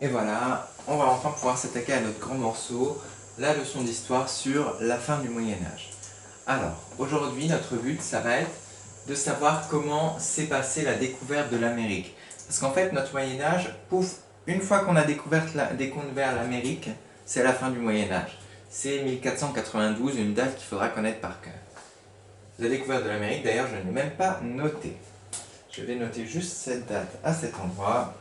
Et voilà, on va enfin pouvoir s'attaquer à notre grand morceau, la leçon d'histoire sur la fin du Moyen-Âge. Alors, aujourd'hui, notre but, ça va être de savoir comment s'est passée la découverte de l'Amérique. Parce qu'en fait, notre Moyen-Âge, pouf, une fois qu'on a découvert l'Amérique, c'est la fin du Moyen-Âge. C'est 1492, une date qu'il faudra connaître par cœur. La découverte de l'Amérique, d'ailleurs, je n'ai même pas noté. Je vais noter juste cette date à cet endroit.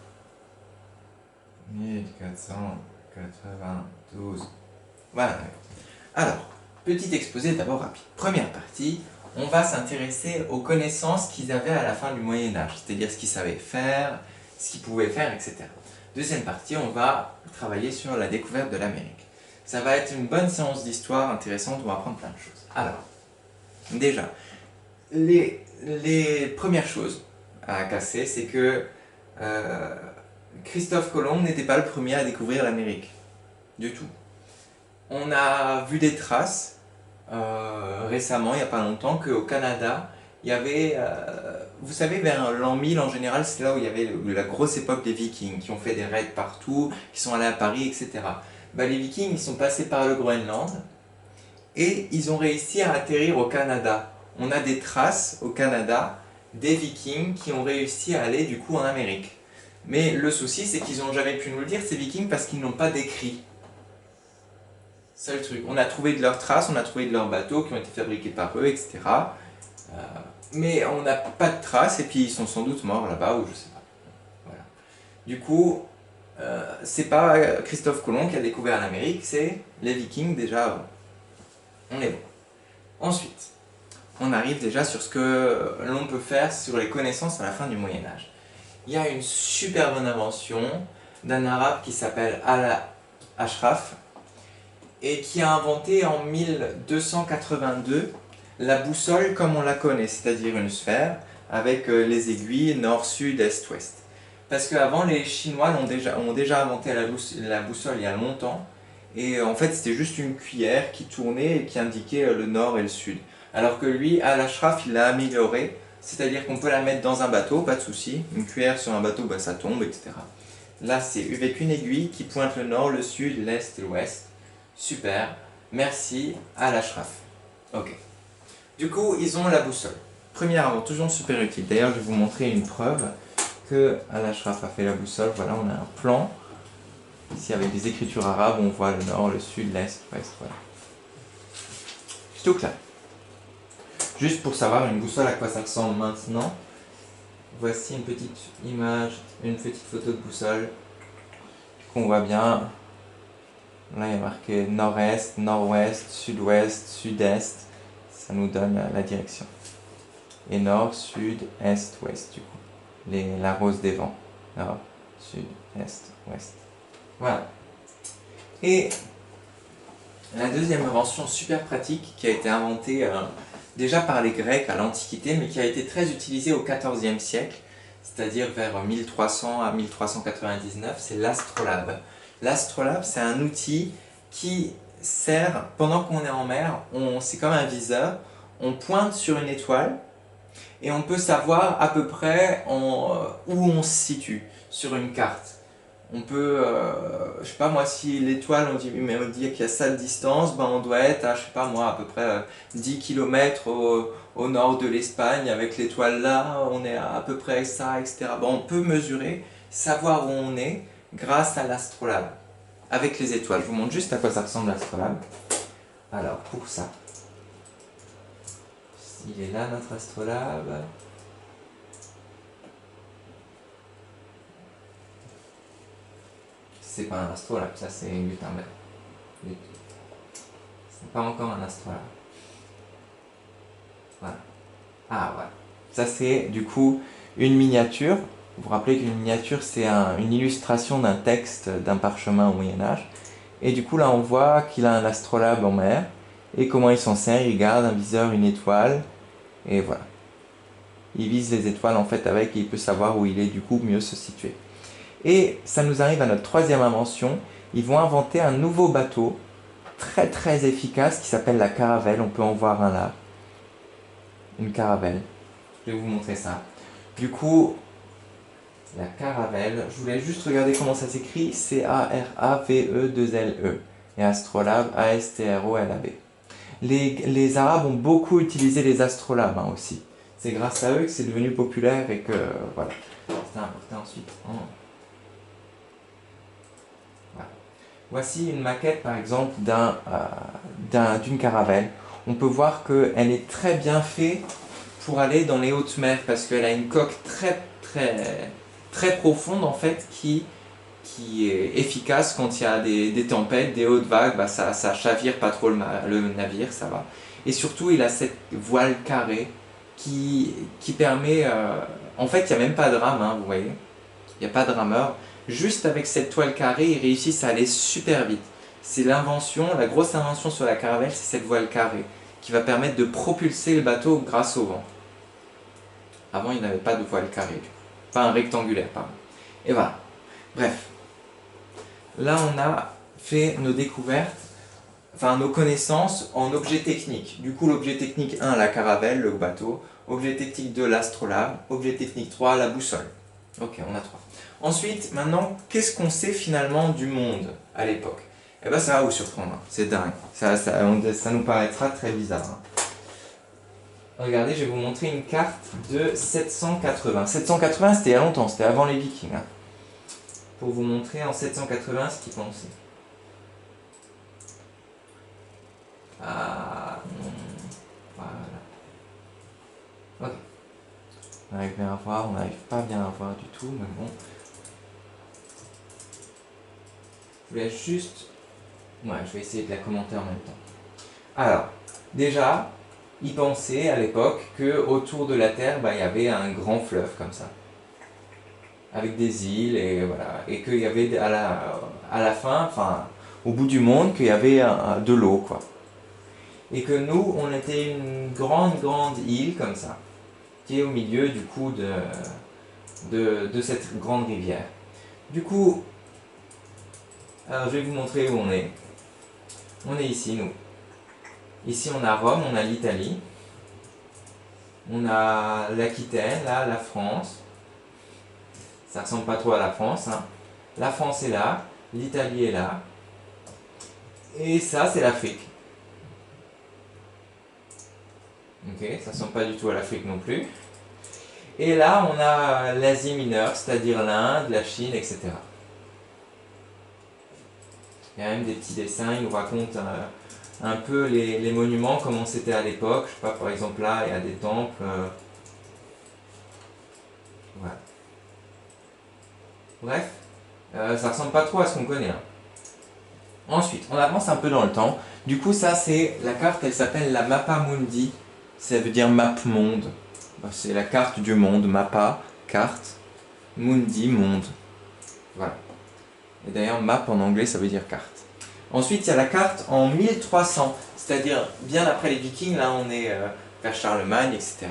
1492. Voilà. Alors, petit exposé d'abord rapide. Première partie, on va s'intéresser aux connaissances qu'ils avaient à la fin du Moyen-Âge, c'est-à-dire ce qu'ils savaient faire, ce qu'ils pouvaient faire, etc. Deuxième partie, on va travailler sur la découverte de l'Amérique. Ça va être une bonne séance d'histoire intéressante, on va apprendre plein de choses. Alors, déjà, les premières choses à casser, c'est que Christophe Colomb n'était pas le premier à découvrir l'Amérique, du tout. On a vu des traces récemment, il n'y a pas longtemps, qu'au Canada, il y avait, vous savez, vers l'an 1000 en général, c'est là où il y avait la grosse époque des Vikings, qui ont fait des raids partout, qui sont allés à Paris, etc. Bah, les Vikings, ils sont passés par le Groenland, et ils ont réussi à atterrir au Canada. On a des traces au Canada des Vikings qui ont réussi à aller du coup en Amérique. Mais le souci, c'est qu'ils n'ont jamais pu nous le dire, ces Vikings, parce qu'ils n'ont pas décrit. C'est le truc. On a trouvé de leurs traces, on a trouvé de leurs bateaux qui ont été fabriqués par eux, etc. Mais on n'a pas de traces, et puis ils sont sans doute morts là-bas, ou je sais pas. Voilà. Du coup, c'est pas Christophe Colomb qui a découvert l'Amérique, c'est les Vikings déjà. On est bon. Ensuite, on arrive déjà sur ce que l'on peut faire sur les connaissances à la fin du Moyen-Âge. Il y a une super bonne invention d'un arabe qui s'appelle Al-Ashraf et qui a inventé en 1282 la boussole comme on la connaît, c'est-à-dire une sphère avec les aiguilles nord, sud, est, ouest. Parce qu'avant, les Chinois ont déjà inventé la boussole il y a longtemps, et en fait c'était juste une cuillère qui tournait et qui indiquait le nord et le sud. Alors que lui, Al-Ashraf, il l'a amélioré, c'est-à-dire qu'on peut la mettre dans un bateau, pas de souci, une cuillère sur un bateau, bah, ça tombe, etc. Là, c'est avec une aiguille qui pointe le nord, le sud, l'est et l'ouest. Super, merci Al-Ashraf. Ok. Du coup, ils ont la boussole. Première invention super utile. D'ailleurs, je vais vous montrer une preuve que Al-Ashraf a fait la boussole. Voilà, on a un plan. Ici, avec des écritures arabes, on voit le nord, le sud, l'est, l'ouest. Voilà. C'est tout clair. Juste pour savoir une boussole à quoi ça ressemble maintenant, voici une petite image, une petite photo de boussole qu'on voit bien. Là, il y a marqué nord-est, nord-ouest, sud-ouest, sud-est. Ça nous donne la direction. Et nord, sud, est, ouest, du coup. La rose des vents. Nord, sud, est, ouest. Voilà. Et la deuxième invention super pratique qui a été inventée déjà par les Grecs à l'Antiquité, mais qui a été très utilisée au XIVe siècle, c'est-à-dire vers 1300 à 1399, c'est l'astrolabe. L'astrolabe, c'est un outil qui sert, pendant qu'on est en mer, c'est comme un viseur, on pointe sur une étoile et on peut savoir à peu près où on se situe sur une carte. On peut, je sais pas moi, si l'étoile, on dit qu'il y a ça de distance, ben on doit être à, je sais pas moi, à peu près 10 km au nord de l'Espagne, avec l'étoile là, on est à peu près ça, etc. Ben, on peut mesurer, savoir où on est grâce à l'astrolabe, avec les étoiles. Je vous montre juste à quoi ça ressemble l'astrolabe. Alors, pour ça, il est là notre astrolabe. C'est pas un astrolabe, ça c'est Gutenberg. C'est pas encore un astrolabe. Voilà. Ah voilà. Ça c'est du coup une miniature. Vous vous rappelez qu'une miniature c'est une illustration d'un texte d'un parchemin au Moyen-Âge. Et du coup là on voit qu'il a un astrolabe en mer. Et comment il s'en sert, il garde un viseur, une étoile. Et voilà. Il vise les étoiles en fait avec et il peut savoir où il est du coup mieux se situer. Et ça nous arrive à notre troisième invention. Ils vont inventer un nouveau bateau très très efficace qui s'appelle la caravelle. On peut en voir un là. Une caravelle. Je vais vous montrer ça. Du coup, La caravelle. Je voulais juste regarder comment ça s'écrit. C-A-R-A-V-E-2-L-E. Et astrolabe, A-S-T-R-O-L-A-B. Les Arabes ont beaucoup utilisé les astrolabes aussi. C'est grâce à eux que c'est devenu populaire et que voilà. C'était important ensuite. Voilà. Voici une maquette par exemple d'une caravelle. On peut voir qu'elle est très bien faite pour aller dans les hautes mers parce qu'elle a une coque très profonde en fait qui est efficace quand il y a des tempêtes, des hautes vagues, bah ça chavire pas trop le navire, ça va. Et surtout, il a cette voile carrée qui permet... en fait, il n'y a même pas de rame, hein, vous voyez. Il n'y a pas de rameur. Juste avec cette toile carrée, ils réussissent à aller super vite. C'est l'invention, la grosse invention sur la caravelle, c'est cette voile carrée qui va permettre de propulser le bateau grâce au vent. Avant, il n'avait pas de voile carrée, pas un rectangulaire, pardon. Et voilà. Bref. Là, on a fait nos découvertes, enfin nos connaissances en objets techniques. Du coup, l'objet technique 1, la caravelle, le bateau. Objet technique 2, l'astrolabe. Objet technique 3, la boussole. Ok, on a 3. Ensuite, maintenant, qu'est-ce qu'on sait finalement du monde à l'époque? Eh bien, ça va vous surprendre. C'est dingue. Ça nous paraîtra très bizarre. Hein. Regardez, je vais vous montrer une carte de 780. 780, c'était il y a longtemps, c'était avant les Vikings. Hein. Pour vous montrer en 780 ce qu'ils pensaient. Ah, voilà. Ok. On arrive bien à voir, on n'arrive pas bien à voir du tout, mais bon. Je voulais juste... Ouais, je vais essayer de la commenter en même temps. Alors, déjà, ils pensaient à l'époque qu'autour de la Terre, bah, il y avait un grand fleuve comme ça. Avec des îles, et voilà. Et qu'il y avait à la fin, enfin, au bout du monde, qu'il y avait de l'eau, quoi. Et que nous, on était une grande île comme ça, qui est au milieu du coup de cette grande rivière. Du coup, alors je vais vous montrer où on est. On est ici, nous. Ici, on a Rome, on a l'Italie, on a l'Aquitaine, là, la France. Ça ressemble pas trop à la France, hein. La France est là, l'Italie est là, et ça, c'est l'Afrique. Ok, ça ressemble pas du tout à l'Afrique non plus. Et là, on a l'Asie mineure, c'est-à-dire l'Inde, la Chine, etc. Il y a même des petits dessins, ils nous racontent un peu les monuments, comment c'était à l'époque. Je sais pas, par exemple là, il y a des temples. Voilà. Bref, ça ressemble pas trop à ce qu'on connaît. Hein. Ensuite, on avance un peu dans le temps. Du coup, ça, c'est la carte, elle s'appelle la Mappa Mundi. Ça veut dire map monde. C'est la carte du monde, Mappa, carte, Mundi, monde. Voilà. Et d'ailleurs, map en anglais, ça veut dire carte. Ensuite, il y a la carte en 1300, c'est-à-dire bien après les Vikings, là on est vers Charlemagne, etc.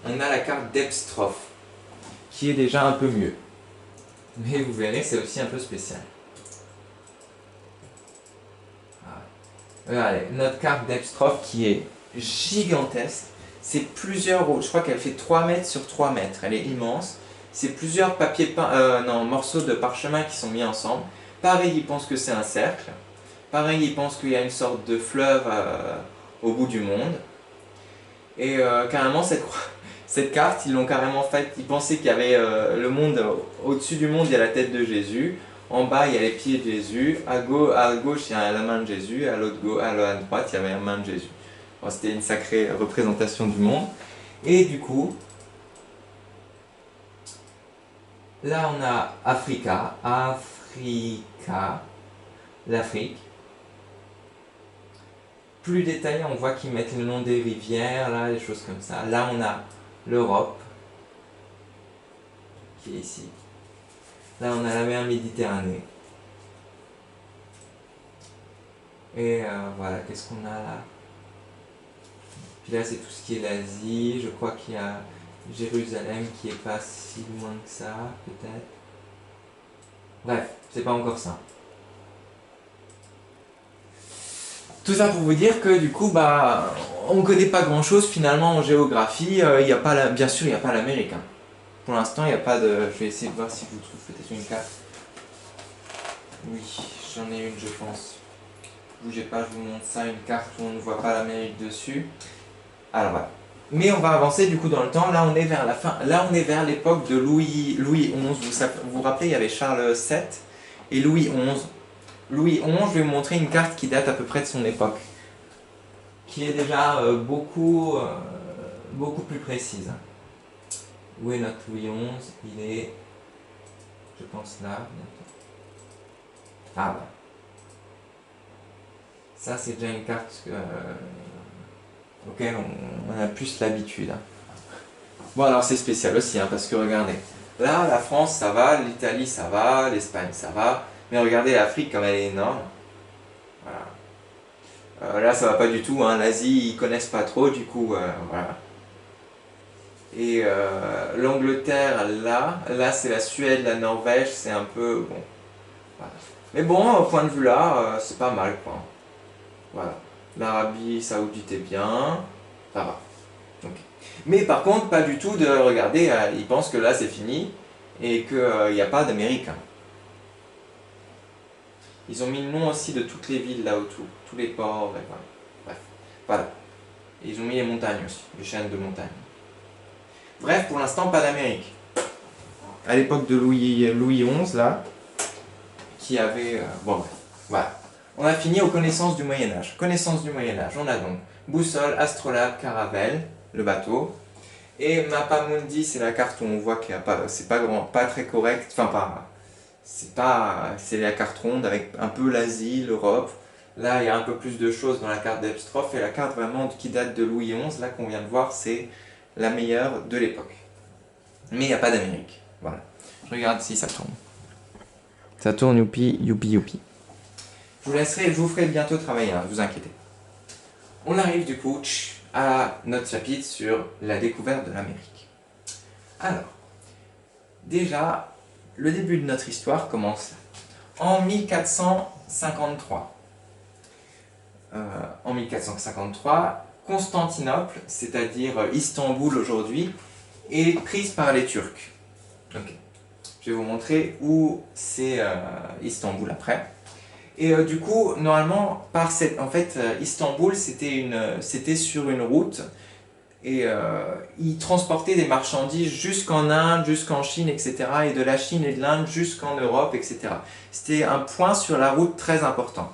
On a la carte d'Epstroff, qui est déjà un peu mieux. Mais vous verrez, c'est aussi un peu spécial. Regardez, notre carte d'Epstroff qui est gigantesque. C'est plusieurs, je crois qu'elle fait 3 mètres sur 3 mètres, elle est immense. C'est plusieurs morceaux de parchemin qui sont mis ensemble. Pareil, ils pensent que c'est un cercle. Pareil, ils pensent qu'il y a une sorte de fleuve au bout du monde. Et carrément, cette carte, ils l'ont carrément faite. Ils pensaient qu'il y avait le monde, au-dessus du monde, il y a la tête de Jésus. En bas, il y a les pieds de Jésus. À gauche, il y a la main de Jésus. À la droite, il y avait la main de Jésus. Bon, c'était une sacrée représentation du monde. Et du coup, là, on a Africa, l'Afrique. Plus détaillé, on voit qu'ils mettent le nom des rivières, là, des choses comme ça. Là, on a l'Europe, qui est ici. Là, on a la mer Méditerranée. Et voilà, qu'est-ce qu'on a là? Puis là, c'est tout ce qui est l'Asie. Je crois qu'il y a Jérusalem qui est pas si loin que ça, peut-être. Bref, c'est pas encore ça. Tout ça pour vous dire que du coup, on ne connaît pas grand chose finalement en géographie. Bien sûr, il n'y a pas l'Amérique. Hein. Pour l'instant, il n'y a pas de... Je vais essayer de voir si je vous trouve peut-être une carte. Oui, j'en ai une, je pense. Bougez pas, je vous montre ça, une carte où on ne voit pas l'Amérique dessus. Alors voilà. Mais on va avancer du coup dans le temps. Là, on est vers la fin. Là, on est vers l'époque de Louis XI. Vous vous rappelez, il y avait Charles VII et Louis XI. Louis XI, je vais vous montrer une carte qui date à peu près de son époque, qui est déjà beaucoup plus précise. Où est notre Louis XI? Il est, je pense, là. Ah bah. Ça, c'est déjà une carte auquel on a plus l'habitude. Bon, alors c'est spécial aussi, hein, parce que regardez. Là, la France, ça va, l'Italie, ça va, l'Espagne, ça va. Mais regardez l'Afrique, comme elle est énorme. Voilà. Là, ça va pas du tout. Hein. L'Asie, ils connaissent pas trop, du coup, voilà. Et l'Angleterre, là c'est la Suède, la Norvège, c'est un peu bon. Voilà. Mais bon, au point de vue là, c'est pas mal, quoi. Voilà. L'Arabie Saoudite est bien, ça va. Okay. Mais par contre, pas du tout de regarder, ils pensent que là c'est fini et qu'il n'y a pas d'Amérique. Ils ont mis le nom aussi de toutes les villes là autour, tous les ports, et voilà. Bref, voilà. Et ils ont mis les montagnes aussi, les chaînes de montagnes. Bref, pour l'instant, pas d'Amérique. À l'époque de Louis XI, là, qui avait... bon, bref, voilà. On a fini aux connaissances du Moyen-Âge. Connaissances du Moyen-Âge, on a donc boussole, astrolabe, caravelle, le bateau. Et Mappamundi, c'est la carte où on voit que c'est pas très correct, enfin pas... C'est la carte ronde avec un peu l'Asie, l'Europe. Là, il y a un peu plus de choses dans la carte d'Epstroff. Et la carte vraiment qui date de Louis XI, là qu'on vient de voir, c'est la meilleure de l'époque. Mais il n'y a pas d'Amérique. Voilà. Je regarde si ça tourne. Ça tourne, youpi, youpi, youpi. Je vous ferai bientôt travailler, hein, ne vous inquiétez. On arrive du coup à notre chapitre sur la découverte de l'Amérique. Alors, déjà, le début de notre histoire commence en 1453. En 1453, Constantinople, c'est-à-dire Istanbul aujourd'hui, est prise par les Turcs. Okay. Je vais vous montrer où c'est Istanbul après. Et du coup, normalement, Istanbul, c'était sur une route et ils transportaient des marchandises jusqu'en Inde, jusqu'en Chine, etc. Et de la Chine et de l'Inde jusqu'en Europe, etc. C'était un point sur la route très important.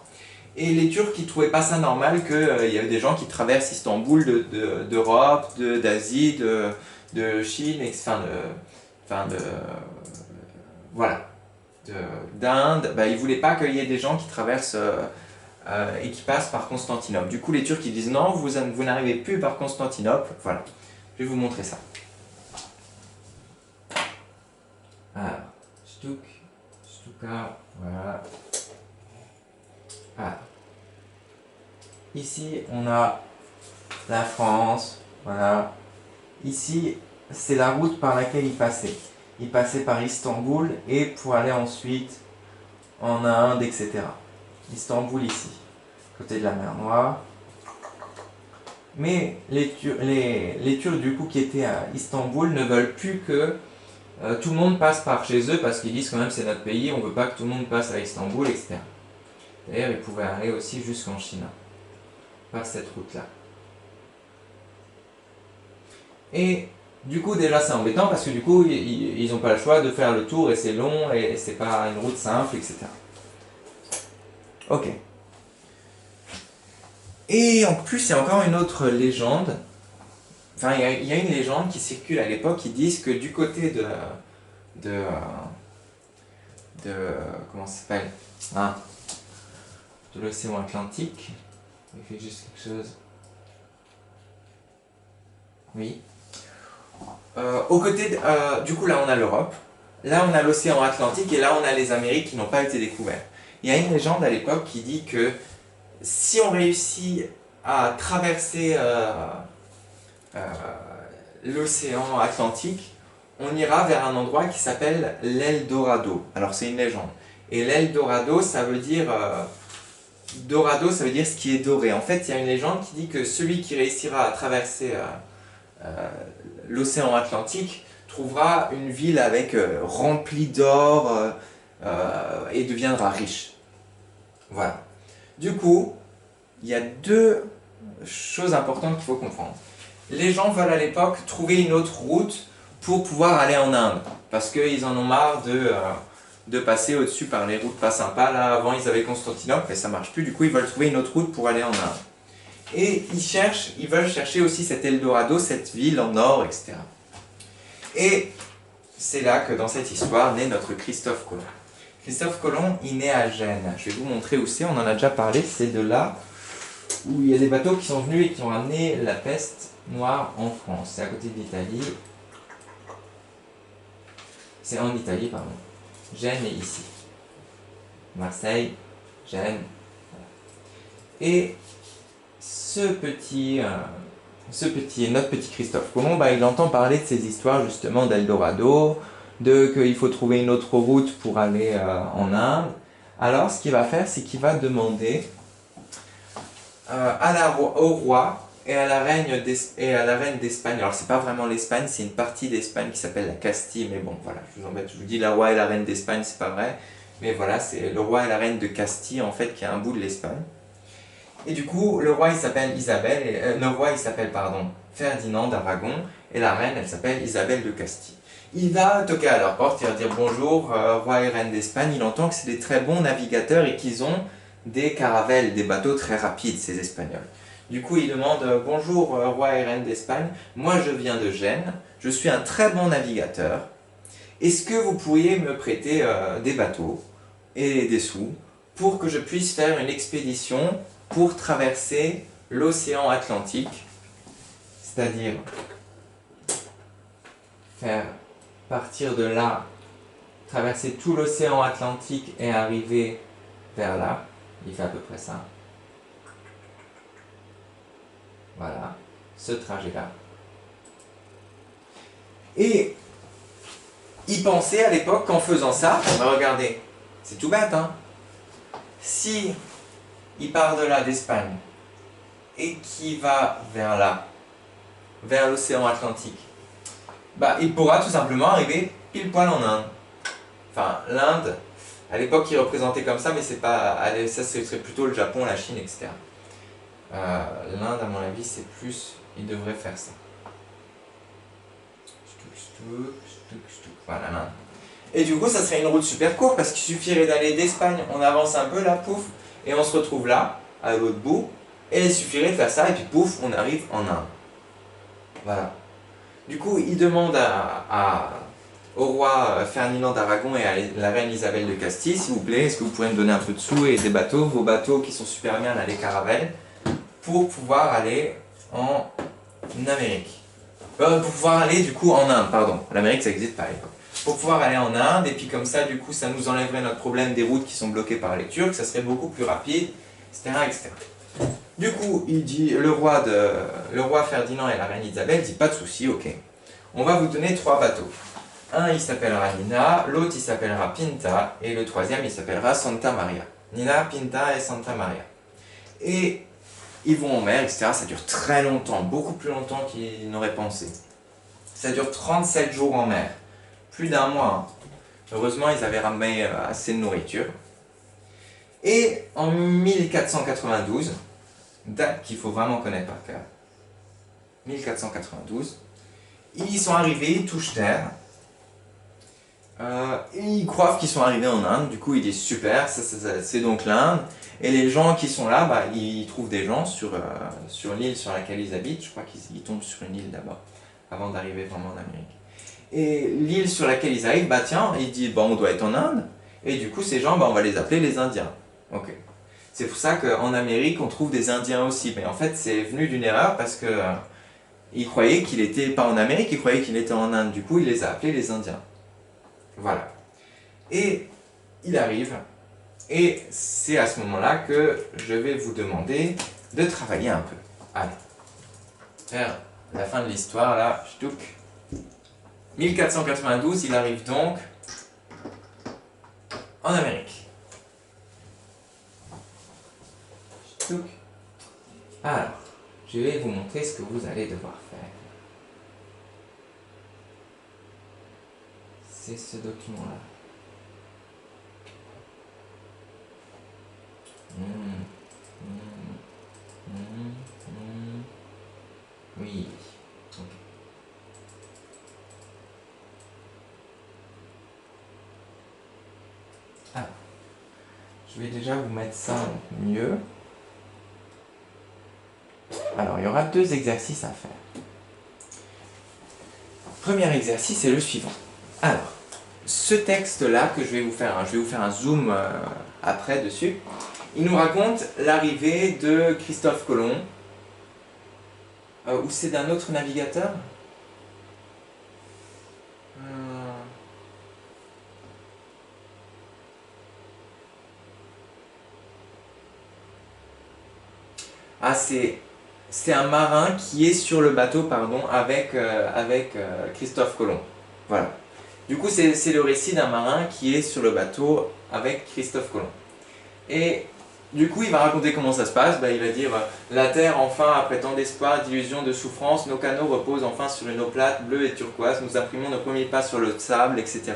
Et les Turcs, ils ne trouvaient pas ça normal qu'il y avait des gens qui traversent Istanbul d'Europe, d'Asie, de Chine, voilà, d'Inde. Ils ne voulaient pas qu'il y ait des gens qui traversent et qui passent par Constantinople. Du coup, les Turcs, ils disent non, vous n'arrivez plus par Constantinople. Voilà, je vais vous montrer ça. Alors, Stuka, voilà. Ah. Ici, on a la France, voilà. Ici, c'est la route par laquelle il passait. Il passait par Istanbul et pour aller ensuite en Inde, etc. Istanbul ici, côté de la mer Noire. Mais les Turcs du coup qui étaient à Istanbul ne veulent plus que tout le monde passe par chez eux parce qu'ils disent quand même c'est notre pays, on ne veut pas que tout le monde passe à Istanbul, etc. D'ailleurs, ils pouvaient aller aussi jusqu'en Chine, par cette route-là. Et du coup, déjà, c'est embêtant parce que du coup, ils n'ont pas le choix de faire le tour et c'est long et c'est pas une route simple, etc. Ok. Et en plus, il y a encore une autre légende. Enfin, il y a une légende qui circule à l'époque qui disent que du côté comment ça s'appelle, hein, de l'océan Atlantique. Il fait juste quelque chose. Oui. Aux côtés, du coup, là, on a l'Europe. Là, on a l'océan Atlantique et là, on a les Amériques qui n'ont pas été découvertes. Il y a une légende à l'époque qui dit que si on réussit à traverser l'océan Atlantique, on ira vers un endroit qui s'appelle l'Eldorado. Alors, c'est une légende. Et l'Eldorado, ça veut dire... Dorado, ça veut dire ce qui est doré. En fait, il y a une légende qui dit que celui qui réussira à traverser l'océan Atlantique trouvera une ville avec remplie d'or et deviendra riche. Voilà. Du coup, il y a deux choses importantes qu'il faut comprendre. Les gens veulent à l'époque trouver une autre route pour pouvoir aller en Inde, parce qu'ils en ont marre de passer au-dessus par les routes pas sympas. Là, avant, ils avaient Constantinople, mais ça marche plus. Du coup, ils veulent trouver une autre route pour aller en Inde. Et ils veulent chercher aussi cet Eldorado, cette ville en or, etc. Et c'est là que dans cette histoire naît notre Christophe Colomb. Christophe Colomb, il naît à Gênes. Je vais vous montrer où c'est, on en a déjà parlé, c'est de là où il y a des bateaux qui sont venus et qui ont amené la peste noire en France. C'est à côté de l'Italie. C'est en Italie, pardon. Gênes est ici. Marseille, Gênes. Voilà. Et notre petit Christophe Colomb, il entend parler de ces histoires justement d'Eldorado, qu'il faut trouver une autre route pour aller en Inde. Alors ce qu'il va faire, c'est qu'il va demander au roi et à la reine d'Espagne. Alors c'est pas vraiment l'Espagne, c'est une partie d'Espagne qui s'appelle la Castille, mais bon voilà, je vous embête, je vous dis la roi et la reine d'Espagne, c'est pas vrai, mais voilà, c'est le roi et la reine de Castille en fait qui est un bout de l'Espagne. Et du coup, le roi il s'appelle Ferdinand d'Aragon, et la reine elle s'appelle Isabelle de Castille. Il va toquer à leur porte, il va dire bonjour, roi et reine d'Espagne. Il entend que c'est des très bons navigateurs et qu'ils ont des caravelles, des bateaux très rapides, ces Espagnols. Du coup, il demande bonjour, roi et reine d'Espagne, moi je viens de Gênes, je suis un très bon navigateur. Est-ce que vous pourriez me prêter des bateaux et des sous pour que je puisse faire une expédition pour traverser l'océan Atlantique, c'est-à-dire faire partir de là, traverser tout l'océan Atlantique et arriver vers là. Il fait à peu près ça. Voilà, ce trajet-là. Et il pensait à l'époque qu'en faisant ça, regardez, c'est tout bête, hein. Si il part de là, d'Espagne, et qu'il va vers là, vers l'océan Atlantique, il pourra tout simplement arriver pile poil en Inde. Enfin, l'Inde, à l'époque, il représentait comme ça, mais c'est pas, ça serait plutôt le Japon, la Chine, etc. L'Inde, à mon avis, c'est plus, il devrait faire ça. Voilà, l'Inde. Et du coup, ça serait une route super courte, parce qu'il suffirait d'aller d'Espagne, on avance un peu là, pouf, et on se retrouve là, à l'autre bout, et il suffirait de faire ça, et puis pouf, on arrive en Inde. Voilà. Du coup, il demande au roi Ferdinand d'Aragon et à la reine Isabelle de Castille, s'il vous plaît, est-ce que vous pourriez me donner un peu de sous et des bateaux, vos bateaux qui sont super bien, là, les caravelles, pour pouvoir aller en Amérique. Pour pouvoir aller du coup en Inde, pardon. L'Amérique, ça n'existe pas à l'époque. Pour pouvoir aller en Inde, et puis comme ça, du coup, ça nous enlèverait notre problème des routes qui sont bloquées par les Turcs, ça serait beaucoup plus rapide, etc. etc. Du coup, il dit, le roi Ferdinand et la reine Isabelle dit pas de souci, ok. On va vous donner 3 bateaux. Un, il s'appellera Nina, l'autre, il s'appellera Pinta, et le troisième, il s'appellera Santa Maria. Nina, Pinta et Santa Maria. Et ils vont en mer, etc. Ça dure très longtemps, beaucoup plus longtemps qu'ils n'auraient pensé. Ça dure 37 jours en mer, plus d'un mois. Hein. Heureusement, ils avaient ramené assez de nourriture. Et en 1492, date qu'il faut vraiment connaître par cœur, 1492, ils sont arrivés, ils touchent terre, et ils croient qu'ils sont arrivés en Inde. Du coup, ils disent super, c'est donc l'Inde. Et les gens qui sont là, ils trouvent des gens sur l'île sur laquelle ils habitent. Je crois qu'ils tombent sur une île d'abord, avant d'arriver vraiment en Amérique. Et l'île sur laquelle ils arrivent, tiens, ils disent, on doit être en Inde. Et du coup, ces gens, on va les appeler les Indiens. Ok. C'est pour ça qu'en Amérique, on trouve des Indiens aussi. Mais en fait, c'est venu d'une erreur parce que ils croyaient qu'il n'était pas en Amérique, ils croyaient qu'il était en Inde. Du coup, il les a appelés les Indiens. Voilà. Et il arrive, et c'est à ce moment-là que je vais vous demander de travailler un peu. Allez, vers la fin de l'histoire, là, ch'touk. 1492, il arrive donc en Amérique. Ch'touk. Alors, je vais vous montrer ce que vous allez devoir faire. c'est ce document-là. Oui. Ok. Alors, je vais déjà vous mettre ça mieux. Alors, il y aura 2 exercices à faire. Premier exercice est le suivant. Alors, ce texte-là que je vais vous faire, je vais vous faire un zoom après dessus, il nous raconte l'arrivée de Christophe Colomb, ou c'est d'un autre navigateur? Ah, c'est un marin qui est sur le bateau, pardon, avec Christophe Colomb. Voilà. Du coup, c'est le récit d'un marin qui est sur le bateau avec Christophe Colomb. Et du coup, il va raconter comment ça se passe. Il va dire la Terre, enfin, après tant d'espoir, d'illusions, de souffrances, nos canaux reposent enfin sur une eau plate, bleue et turquoise. Nous imprimons nos premiers pas sur le sable, etc.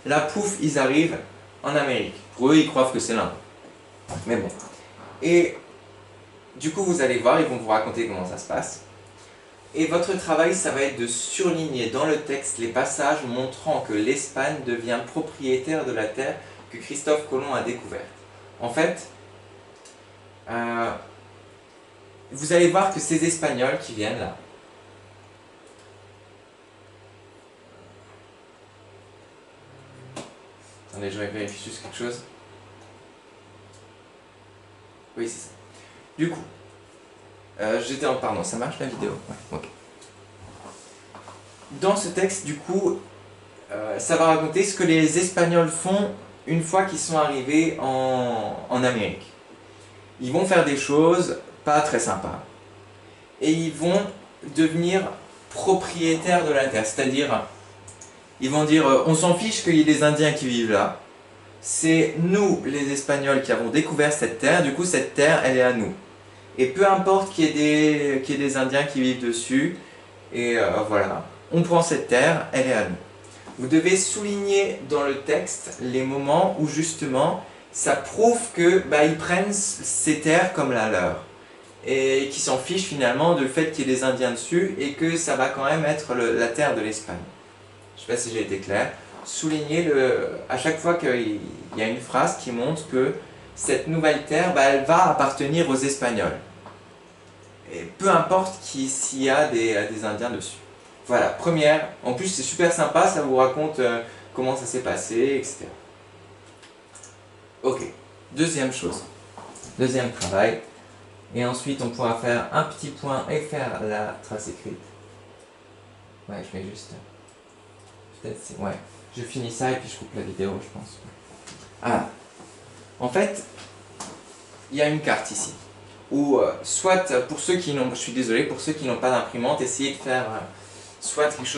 Là, pouf, ils arrivent en Amérique. Pour eux, ils croient que c'est l'Inde. Mais bon. Et du coup, vous allez voir, ils vont vous raconter comment ça se passe. Et votre travail, ça va être de surligner dans le texte les passages montrant que l'Espagne devient propriétaire de la terre que Christophe Colomb a découverte. En fait, vous allez voir que ces Espagnols qui viennent là, attendez, je vais vérifier juste quelque chose. Oui, c'est ça. Du coup, j'étais en... Pardon, ça marche la vidéo? Ouais, ok. Dans ce texte, du coup, ça va raconter ce que les Espagnols font une fois qu'ils sont arrivés en Amérique. Ils vont faire des choses pas très sympas. Et ils vont devenir propriétaires de la terre. C'est-à-dire, ils vont dire, on s'en fiche qu'il y ait des Indiens qui vivent là. C'est nous, les Espagnols, qui avons découvert cette terre. Du coup, cette terre, elle est à nous. Et peu importe qu'il y ait des Indiens qui vivent dessus. Et voilà, on prend cette terre, elle est à nous. Vous devez souligner dans le texte les moments où justement ça prouve que ils prennent ces terres comme la leur et qu'ils s'en fichent finalement du fait qu'il y ait des Indiens dessus et que ça va quand même être la terre de l'Espagne. Je ne sais pas si j'ai été clair. Soulignez à chaque fois qu'il y a une phrase qui montre que cette nouvelle terre, elle va appartenir aux Espagnols. Et peu importe s'il y a des Indiens dessus. Voilà, première. En plus, c'est super sympa, ça vous raconte comment ça s'est passé, etc. Ok, deuxième chose. Deuxième travail. Et ensuite, on pourra faire un petit point et faire la trace écrite. Ouais, je vais juste... Peut-être c'est... Ouais, je finis ça et puis je coupe la vidéo, je pense. Ah, en fait, il y a une carte ici. Ou soit, pour ceux qui n'ont... Je suis désolé, pour ceux qui n'ont pas d'imprimante, essayez de faire soit quelque chose